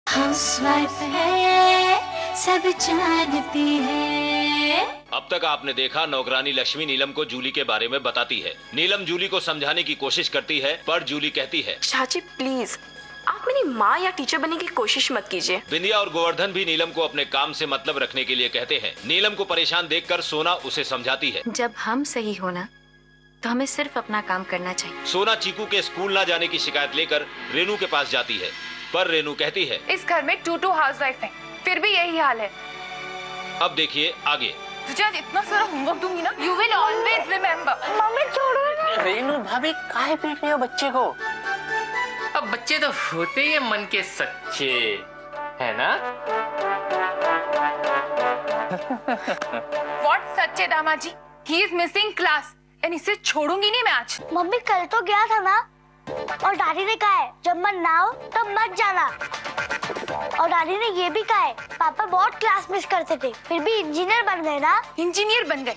Housewife है, सब जानती है। अब तक आपने देखा नौकरानी लक्ष्मी नीलम को जूली के बारे में बताती है। नीलम जूली को समझाने की कोशिश करती है, पर जूली कहती है, चाची प्लीज आप मेरी माँ या टीचर बनने की कोशिश मत कीजिए। बिंदिया और गोवर्धन भी नीलम को अपने काम से मतलब रखने के लिए कहते हैं। नीलम को परेशान देखकर सोना उसे समझाती है, जब हम सही होना तो हमें सिर्फ अपना काम करना चाहिए। सोना चीकू के स्कूल ना जाने की शिकायत लेकर रेनू के पास जाती है, पर रेनू कहती है, इस घर में 2 हाउसवाइफ हैं, फिर भी यही हाल है। अब देखिए आगे। तुझे आज इतना सारा होमवर्क दूंगी ना, you will always remember. Mummy छोड़ो। रेनू भाभी काहे पीट रही हो बच्चे को? अब बच्चे तो होते ही मन के सच्चे, है ना? व्हाट सच्चे Damaji? He is missing class and इसे छोड़ूंगी नहीं मैं आज। मम्मी कल तो गया था ना, और डैडी ने कहा है जब मन ना हो तब मत जाना। और डैडी ने ये भी कहा है पापा बहुत क्लास मिस करते थे, फिर भी इंजीनियर बन गए ना। इंजीनियर बन गए?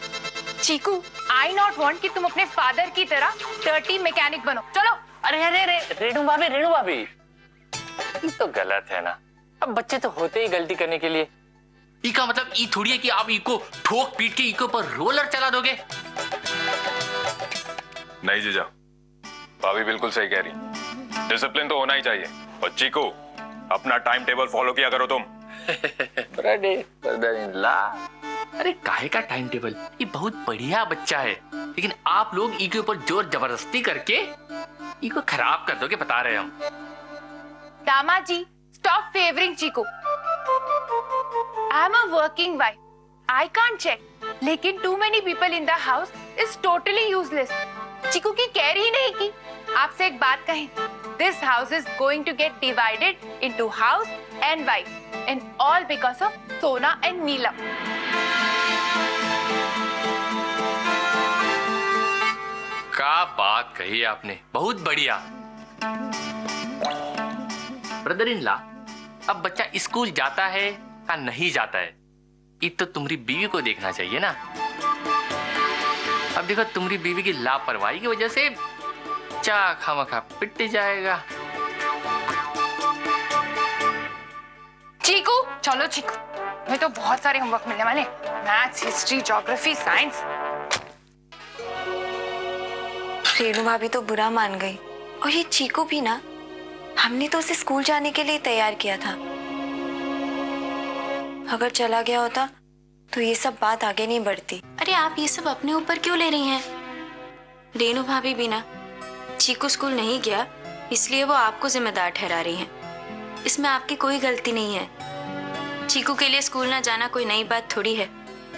चीकू, आई नॉट वांट कि तुम अपने फादर की तरह डर्टी मैकेनिक बनो। चलो। अरे अरे अरे रेनू भाभी ये तो गलत है ना। अब बच्चे तो होते ही गलती करने के लिए। ई का मतलब ई थोड़ी है कि आप इको ठोक पीट के इको पर रोलर चला दोगे। नहीं जीजा, भाभी बिल्कुल सही कह रही। डिसिप्लिन तो होना ही चाहिए। और चीकू, अपना टाइम टेबल फॉलो किया करो तुम। अरे काहे का टाइम टेबल? ये बहुत बढ़िया बच्चा है, लेकिन आप लोग ई के ऊपर जोर जबरदस्ती करके इको खराब कर दोगे, बता रहे हम। दामाजी, stop favouring Cheeku. I am a working wife, I can't check, लेकिन too many people in the house is totally useless. Cheeku की केयर ही नहीं की। आपसे एक बात कहें, this house is going to get divided into house and wife, and all because of Sona and Neelam. क्या बात कही आपने, बहुत बढ़िया। ब्रदर इन लॉ, अब बच्चा स्कूल जाता है या नहीं जाता है, ये तो तुम्हारी बीवी को देखना चाहिए ना। अब देखो, तुम्हारी बीवी की लापरवाही की वजह से चा खामखा पिट जाएगा। चीकू, चलो चीकू, हमें तो बहुत सारे होमवर्क मिलने वाले, maths, history, geography, science. Renu भाभी तो बुरा मान गई, और ये चीकू भी ना, हमने तो उसे स्कूल जाने के लिए तैयार किया था। अगर चला गया होता तो ये सब बात आगे नहीं बढ़ती। अरे आप ये सब अपने ऊपर क्यों ले रही हैं? रेनू भाभी भी ना, चीकू स्कूल नहीं गया इसलिए वो आपको जिम्मेदार ठहरा रही हैं। इसमें आपकी कोई गलती नहीं है। चीकू के लिए स्कूल ना जाना कोई नई बात थोड़ी है,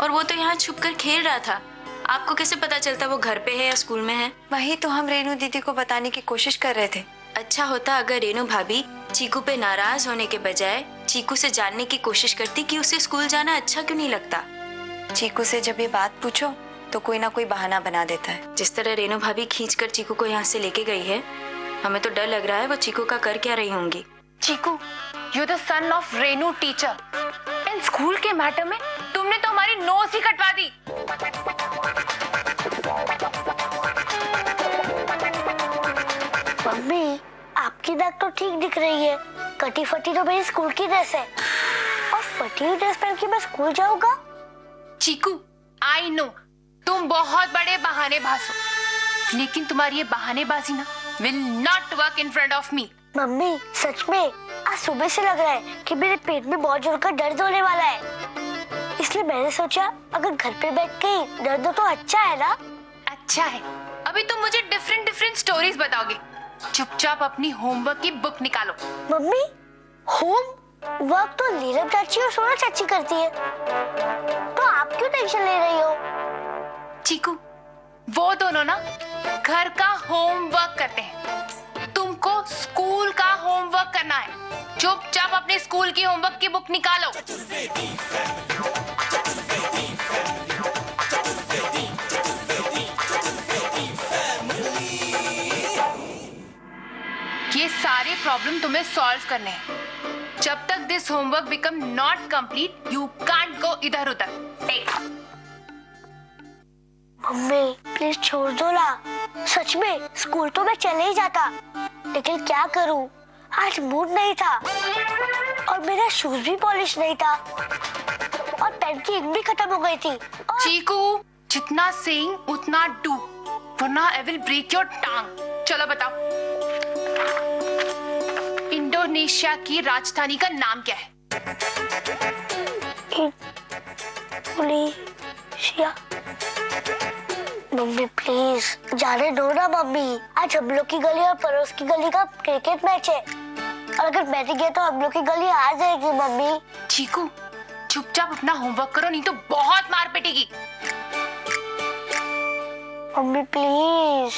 और वो तो यहाँ छुप कर खेल रहा था। आपको कैसे पता चलता वो घर पे है या स्कूल में है? वही तो हम रेनू दीदी को बताने की कोशिश कर रहे थे। अच्छा होता अगर रेनू भाभी चीकू पे नाराज होने के बजाय चीकू से जानने की कोशिश करती कि उसे स्कूल जाना अच्छा क्यों नहीं लगता। चीकू से जब ये बात पूछो तो कोई ना कोई बहाना बना देता है। जिस तरह रेनू भाभी खींचकर चीकू को यहाँ से लेके गई है, हमें तो डर लग रहा है वो चीकू का कर क्या रही होंगी। Cheeku, you the son of Renu teacher, इन स्कूल के मैटर में तुमने तो हमारी नोज ही कटवा दी। मम्मी, आपकी दाग तो ठीक दिख रही है, कटी फटी तो मेरी स्कूल की ड्रेस है, और फटी हुई ड्रेस पहन के मैं स्कूल जाऊंगा? चीकू, आई नो तुम बहुत बड़े बहानेबाज हो, लेकिन तुम्हारी ये बहानेबाजी ना will not work in front of me. Mummy सच में आज सुबह से लग रहा है कि मेरे पेट में बहुत जोर का दर्द होने वाला है, इसलिए मैंने सोचा अगर घर पे बैठ के ही दर्द हो तो अच्छा है ना। अच्छा है, अभी तुम मुझे डिफरेंट डिफरेंट स्टोरीज बताओगे। चुपचाप अपनी होमवर्क की बुक निकालो। मम्मी, होम वर्क तो नीलम चाची और सोना चाची करती है, तो आप क्यों टेंशन ले रही हो? चीकू, वो दोनों ना घर का होमवर्क करते हैं, तुमको स्कूल का होमवर्क करना है। चुपचाप अपने स्कूल की होमवर्क की बुक निकालो। ये सारे प्रॉब्लम तुम्हें सॉल्व करने हैं। जब तक this homework become not complete, you can't go इधर उधर। टेक। मम्मी प्लीज छोड़ दो ना, सच में स्कूल तो मैं चले ही जाता, लेकिन क्या करूं, आज मूड नहीं था और मेरा शूज भी पॉलिश नहीं था और पेन की इंक भी खत्म हो गई थी और... चीकू, जितना सेइंग उतना डू, वरना आई विल ब्रेक योर टांग। चलो बताओ, इंडोनेशिया की राजधानी का नाम क्या है? इंडोनेशिया। मम्मी प्लीज जाने दो ना मम्मी, आज हम लोग की गली और पड़ोस की गली का क्रिकेट मैच है और अगर मैं नहीं गया तो हम लोग की गली हार जाएगी मम्मी। चीकू, चुपचाप अपना होमवर्क करो, नहीं तो बहुत मार पिटेगी। Mummy please.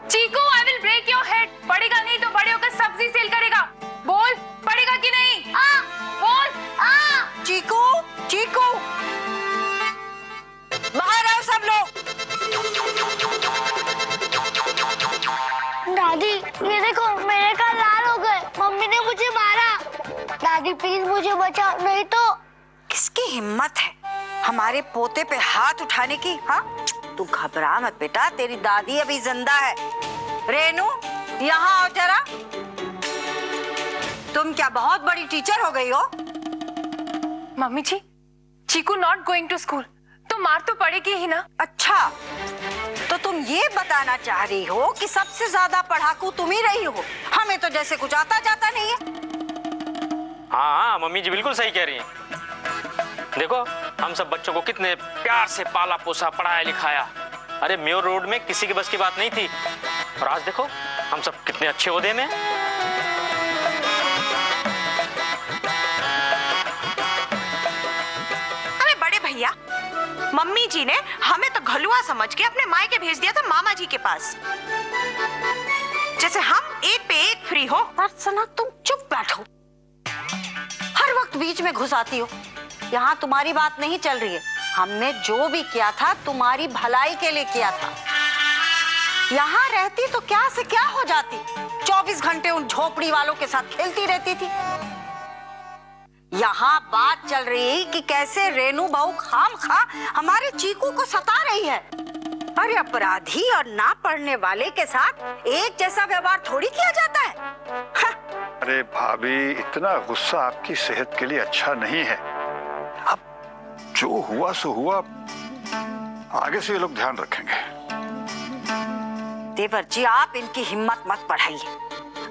Cheeku, I will break your head. पढ़ेगा नहीं तो बड़े होकर सब्जी सेल करेगा। बोल, पढ़ेगा कि नहीं? बोल। चीकू, चीकू, बाहर आओ सब लोग। दादी ये देखो मेरे कान लाल हो गए, मम्मी ने मुझे मारा। दादी प्लीज मुझे बचाओ, नहीं तो। किसकी हिम्मत है हमारे पोते पे हाथ उठाने की? हाँ, तू घबरा मत बेटा, तेरी दादी अभी जिंदा है। रेनू, यहाँ आओ जरा। तुम क्या बहुत बड़ी टीचर हो गई हो? Mummy ji, Chiku not going to school, तो मार तो पड़ेगी ही ना। अच्छा, तो तुम ये बताना चाह रही हो कि सबसे ज्यादा पढ़ाकू तुम ही रही हो, हमें तो जैसे कुछ आता जाता नहीं है। हाँ, मम्मी जी बिल्कुल सही कह रही हैं। देखो, हम सब बच्चों को कितने प्यार से पाला पोसा, पढ़ाया लिखाया। अरे म्योर रोड में किसी के बस की बात नहीं थी, और आज देखो हम सब कितने अच्छे ओहदे में। अरे बड़े भैया, मम्मी जी ने हमें तो घलुआ समझ के अपने मायके भेज दिया था मामा जी के पास, जैसे हम एक पे एक फ्री हो। अर्चना, तुम चुप बैठो, हर वक्त बीच में घुस आती हो। यहाँ तुम्हारी बात नहीं चल रही है। हमने जो भी किया था तुम्हारी भलाई के लिए किया था। यहाँ रहती तो क्या से क्या हो जाती, 24 घंटे उन झोपड़ी वालों के साथ खेलती रहती थी। यहाँ बात चल रही कि कैसे रेनू बहू खामखा हमारे चीकू को सता रही है। अरे अपराधी और ना पढ़ने वाले के साथ एक जैसा व्यवहार थोड़ी किया जाता है। हाँ। अरे भाभी, इतना गुस्सा आपकी सेहत के लिए अच्छा नहीं है। अब जो हुआ सो हुआ, आगे से ये लोग ध्यान रखेंगे। देवर जी, आप इनकी हिम्मत मत बढ़ाइए,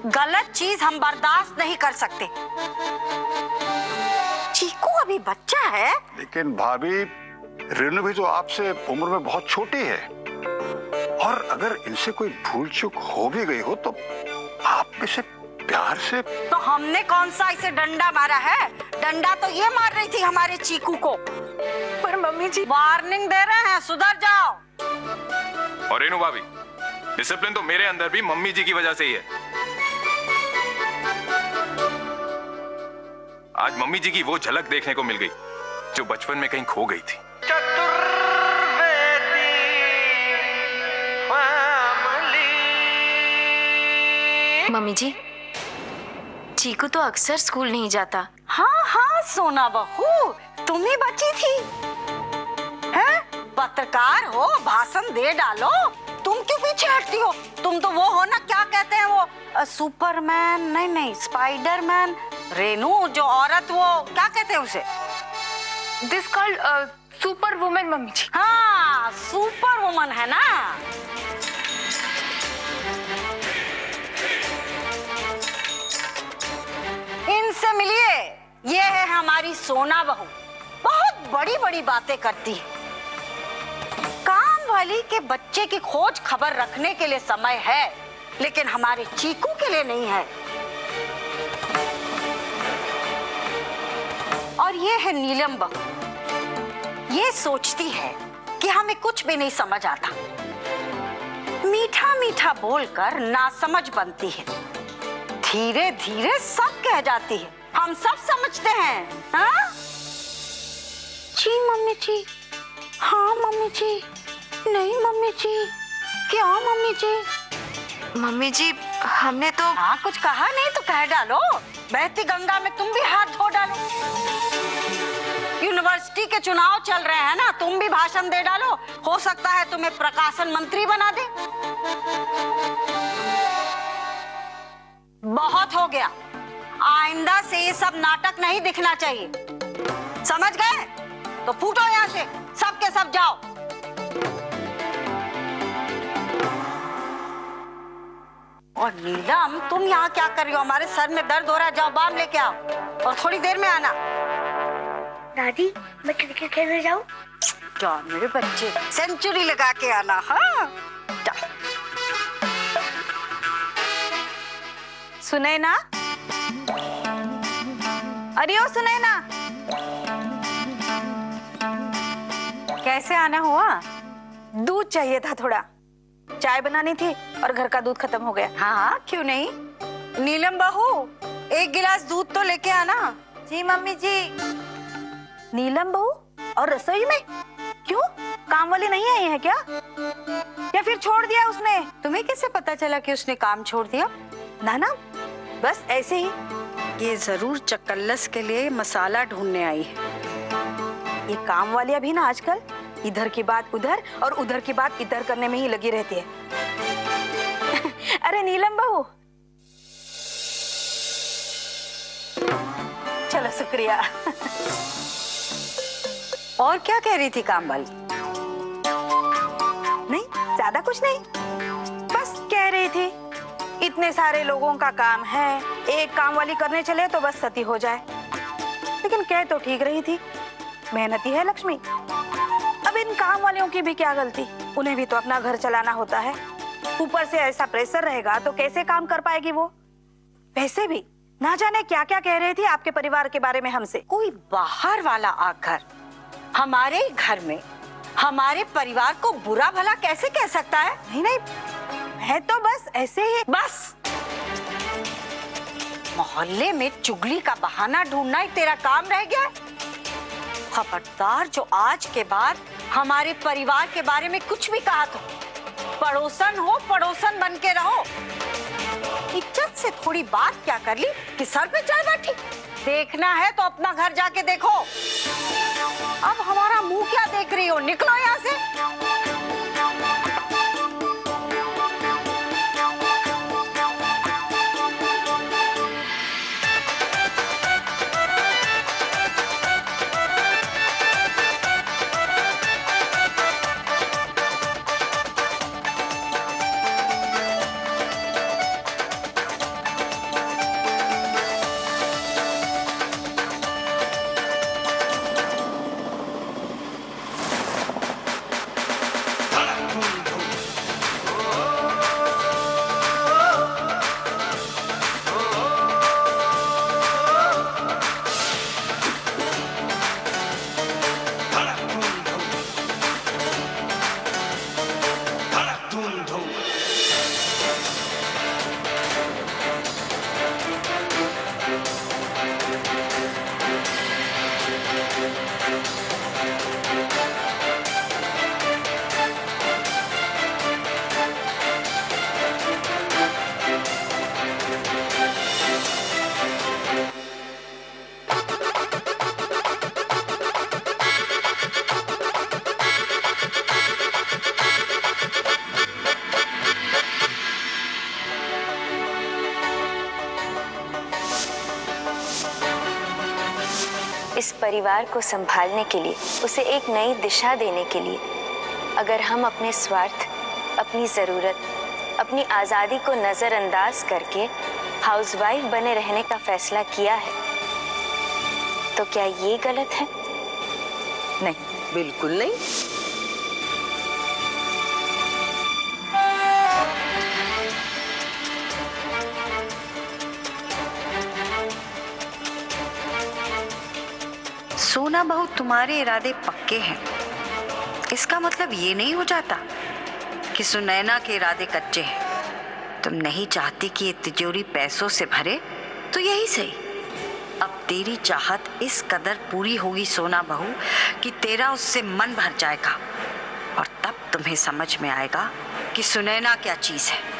गलत चीज हम बर्दाश्त नहीं कर सकते। चीकू अभी बच्चा है। लेकिन भाभी, रेनू भी तो आपसे उम्र में बहुत छोटी है, और अगर इनसे कोई भूल चूक हो भी गई हो तो आप इसे प्यार से। तो हमने कौन सा इसे डंडा मारा है? डंडा तो ये मार रही थी हमारे चीकू को। पर मम्मी जी, वार्निंग दे रहे हैं, सुधर जाओ। और रेनू भाभी, डिसिप्लिन तो मेरे अंदर भी मम्मी जी की वजह से ही है। आज मम्मी जी की वो झलक देखने को मिल गई जो बचपन में कहीं खो गई थी। मम्मी जी, चीकू तो अक्सर स्कूल नहीं जाता। हाँ हाँ सोना बहू, तुम ही बची थी। हैं? पत्रकार हो, भाषण दे डालो, तुम क्यों पीछे हटती हो? तुम तो वो हो ना, क्या कहते हैं वो, सुपरमैन नहीं, स्पाइडरमैन। रेनू, जो औरत, वो क्या कहते हैं उसे? This called super woman mummy ji. हाँ, सुपर वुमन है ना। इनसे मिलिए, ये है हमारी सोना बहू, बहुत बड़ी बड़ी बातें करती है। काम वाली के बच्चे की खोज खबर रखने के लिए समय है, लेकिन हमारे चीकू के लिए नहीं है। और ये है नीलम बहू, ये सोचती है कि हमें कुछ भी नहीं समझ आता, मीठा मीठा बोलकर नासमझ बनती है, धीरे धीरे सब कह जाती है, हम सब समझते हैं। हाँ? जी मम्मी जी, हाँ मम्मी जी, नहीं मम्मी जी, क्या मम्मी जी? मम्मी जी, हमने तो। हाँ, कुछ कहा नहीं तो कह डालो, बहती गंगा में तुम भी हाथ धो डालो। यूनिवर्सिटी के चुनाव चल रहे हैं ना, तुम भी भाषण दे डालो, हो सकता है तुम्हें प्रकाशन मंत्री बना दे। बहुत हो गया। आइंदा से ये सब नाटक नहीं दिखना चाहिए, समझ गए? तो फूटो यहाँ से, सब के सब जाओ। और नीलम, तुम यहाँ क्या कर रही हो? हमारे सर में दर्द हो रहा है, जाओ बाम लेके आओ और थोड़ी देर में आना। दादी, मैं क्रिकेट खेलने जाऊँ? जाओ मेरे बच्चे, सेंचुरी लगा के आना। हाँ, सुने ना? अरे ओ सुने ना, कैसे आना हुआ? दूध चाहिए था थोड़ा, चाय बनानी थी और घर का दूध खत्म हो गया। हाँ, क्यों नहीं? नीलम बहू, एक गिलास दूध तो लेके आना। जी मम्मी जी। नीलम बहू और रसोई में? क्यों, काम वाली नहीं आई है क्या? या फिर छोड़ दिया उसने? तुम्हें कैसे पता चला कि उसने काम छोड़ दिया? ना बस ऐसे ही। ये जरूर चकल्लस के लिए मसाला ढूंढने आई है। ये काम वाली अभी ना आजकल इधर की बात उधर और उधर की बात इधर करने में ही लगी रहती है। अरे नीलम बहू, चलो शुक्रिया। और क्या कह रही थी काम वाली? नहीं, ज्यादा कुछ नहीं, बस कह रही थी इतने सारे लोगों का काम है, एक काम वाली करने चले तो बस सती हो जाए। लेकिन कह तो ठीक रही थी, मेहनती है लक्ष्मी। अब इन काम वालियों की भी क्या गलती, उन्हें भी तो अपना घर चलाना होता है। ऊपर से ऐसा प्रेशर रहेगा तो कैसे काम कर पाएगी वो? वैसे भी ना जाने क्या क्या कह रही थी आपके परिवार के बारे में हमसे। कोई बाहर वाला आकर हमारे घर में हमारे परिवार को बुरा भला कैसे कह सकता है? नहीं, है तो बस ऐसे ही। बस मोहल्ले में चुगली का बहाना ढूंढना ही तेरा काम रह गया है? खबरदार, जो आज के बाद हमारे परिवार के बारे में कुछ भी कहा तो पड़ोसन हो, पड़ोसन बन के रहो। इज्जत से थोड़ी बात क्या कर ली कि सर पे चढ़ बैठी? देखना है तो अपना घर जाके देखो। अब हमारा मुंह क्या देख रही हो? निकलो यहाँ से। इस परिवार को संभालने के लिए, उसे एक नई दिशा देने के लिए अगर हम अपने स्वार्थ, अपनी ज़रूरत, अपनी आज़ादी को नज़रअंदाज करके हाउसवाइफ बने रहने का फैसला किया है तो क्या ये गलत है? नहीं, बिल्कुल नहीं। सोना बहू, तुम्हारे इरादे पक्के हैं, इसका मतलब ये नहीं हो जाता कि सुनैना के इरादे कच्चे हैं। तुम नहीं चाहती कि ये तिजोरी पैसों से भरे तो यही सही। अब तेरी चाहत इस कदर पूरी होगी सोना बहू कि तेरा उससे मन भर जाएगा और तब तुम्हें समझ में आएगा कि सुनैना क्या चीज है।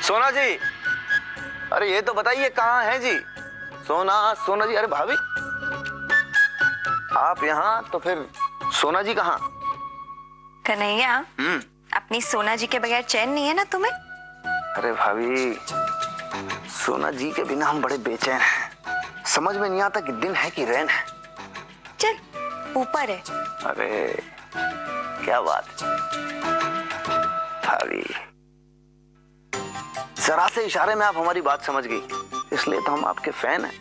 सोना जी, अरे ये तो बताइए कहाँ हैं जी? सोना जी, अरे भाभी आप यहाँ, तो फिर सोना जी कहाँ? कन्हैया, अपनी सोना जी के बगैर चैन नहीं है ना तुम्हें? अरे भाभी, सोना जी के बिना हम बड़े बेचैन हैं। समझ में नहीं आता कि दिन है कि रैन है। चल ऊपर है। अरे क्या बात भाभी, जरा से इशारे में आप हमारी बात समझ गई, इसलिए तो हम आपके फैन हैं।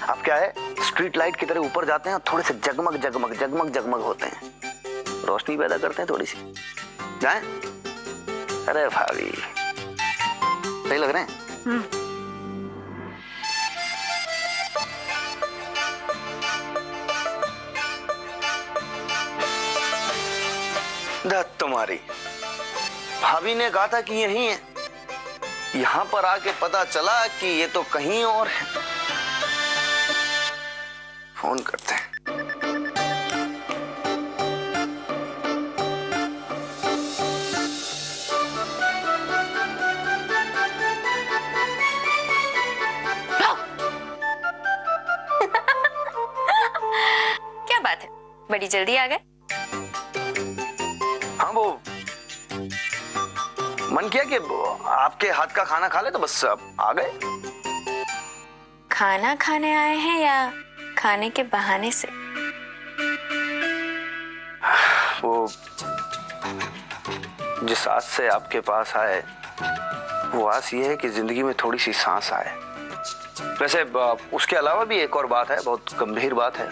आप क्या है, स्ट्रीट लाइट की तरह ऊपर जाते हैं और थोड़े से जगमग जगमग जगमग जगमग होते हैं, रोशनी पैदा करते हैं थोड़ी सी। जाएं? अरे भाभी, सही लग रहे हैं? धत तुम्हारी, भाभी ने कहा था कि यही है, यहां पर आके पता चला कि ये तो कहीं और है। फोन करते हैं। क्या बात है, बड़ी जल्दी आ गए? हाँ, वो मन किया कि आपके हाथ का खाना खा ले तो बस आ गए। खाना खाने आए हैं या खाने के बहाने से? वो जिस आस से आपके पास आए, वो आस ये है कि जिंदगी में थोड़ी सी सांस आए। वैसे उसके अलावा भी एक और बात है, बहुत गंभीर बात है।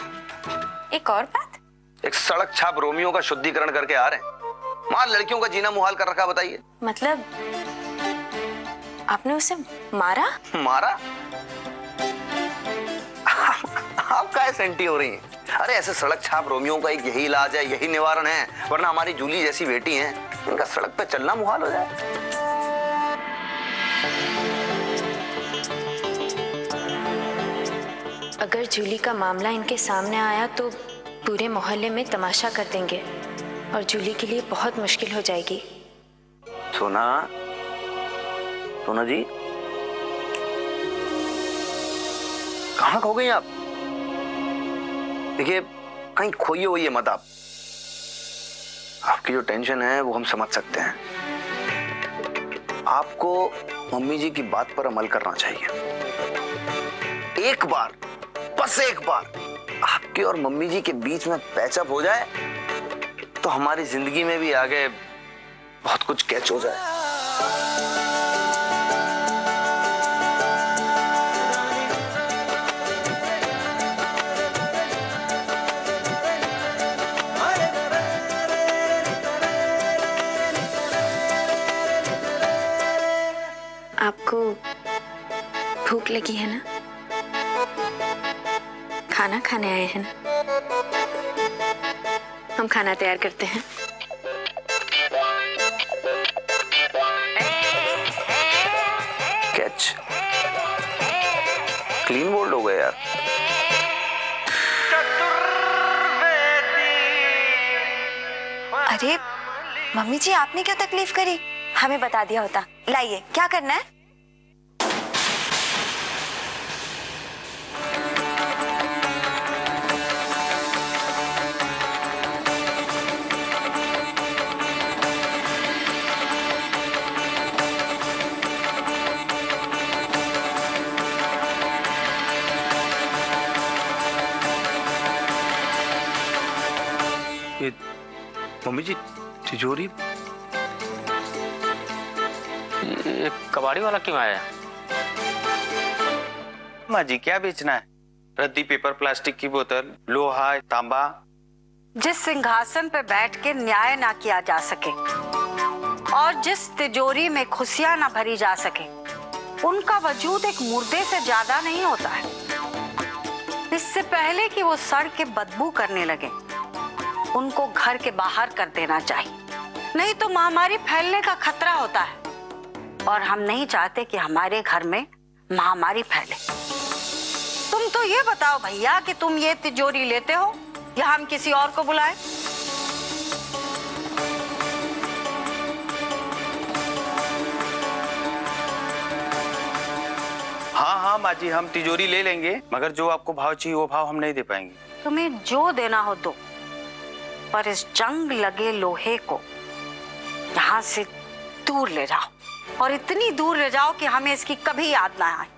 एक और बात? एक सड़क छाप रोमियो का शुद्धिकरण करके आ रहे हैं। मां, लड़कियों का जीना मुहाल कर रखा, बताइए। मतलब आपने उसे मारा? मारा? आप काहे सेंटी हो रही हैं? अरे ऐसे सड़क छाप रोमियो का एक यही इलाज है, यही निवारण है, वरना हमारी जूली जैसी बेटी हैं, इनका सड़क पे चलना मुहाल हो जाए। अगर जूली का मामला इनके सामने आया तो पूरे मोहल्ले में तमाशा कर देंगे और जूली के लिए बहुत मुश्किल हो जाएगी। सोना, सोना जी, कहाँ खो गई आप? देखिए, कहीं खोइए हुई है मत आप। आपकी जो टेंशन है वो हम समझ सकते हैं। आपको मम्मी जी की बात पर अमल करना चाहिए। एक बार, बस एक बार आपके और मम्मी जी के बीच में पैचअप हो जाए तो हमारी जिंदगी में भी आगे बहुत कुछ कैच हो जाए। आपको भूख लगी है ना? खाना खाने आए हैं ना? हम खाना तैयार करते हैं। कैच, क्लीन बोल्ड हो गए यार। अरे मम्मी जी, आपने क्यों तकलीफ करी? हमें बता दिया होता। लाइए, क्या करना है? मम्मी जी, तिजोरी? ये कबाड़ी वाला क्यों आया? माँ जी, क्या बेचना है? रद्दी, पेपर, प्लास्टिक की बोतल, लोहा, तांबा। जिस सिंहासन पे बैठ के न्याय ना किया जा सके और जिस तिजोरी में खुशियां ना भरी जा सके, उनका वजूद एक मुर्दे से ज्यादा नहीं होता है। इससे पहले कि वो सड़ के बदबू करने लगे, उनको घर के बाहर कर देना चाहिए, नहीं तो महामारी फैलने का खतरा होता है और हम नहीं चाहते कि हमारे घर में महामारी फैले। तुम तो ये बताओ भैया कि तुम ये तिजोरी लेते हो या हम किसी और को बुलाएं? हाँ हाँ माँ जी, हम तिजोरी ले लेंगे, मगर जो आपको भाव चाहिए वो भाव हम नहीं दे पाएंगे। तुम्हें जो देना हो दो, पर इस जंग लगे लोहे को यहाँ से दूर ले जाओ, और इतनी दूर ले जाओ कि हमें इसकी कभी याद ना आए।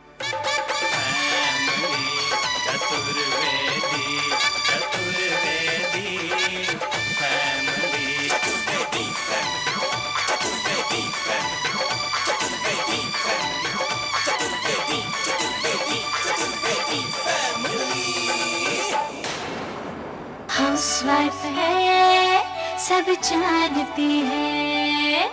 हाउसवाइफ है सब जानती है।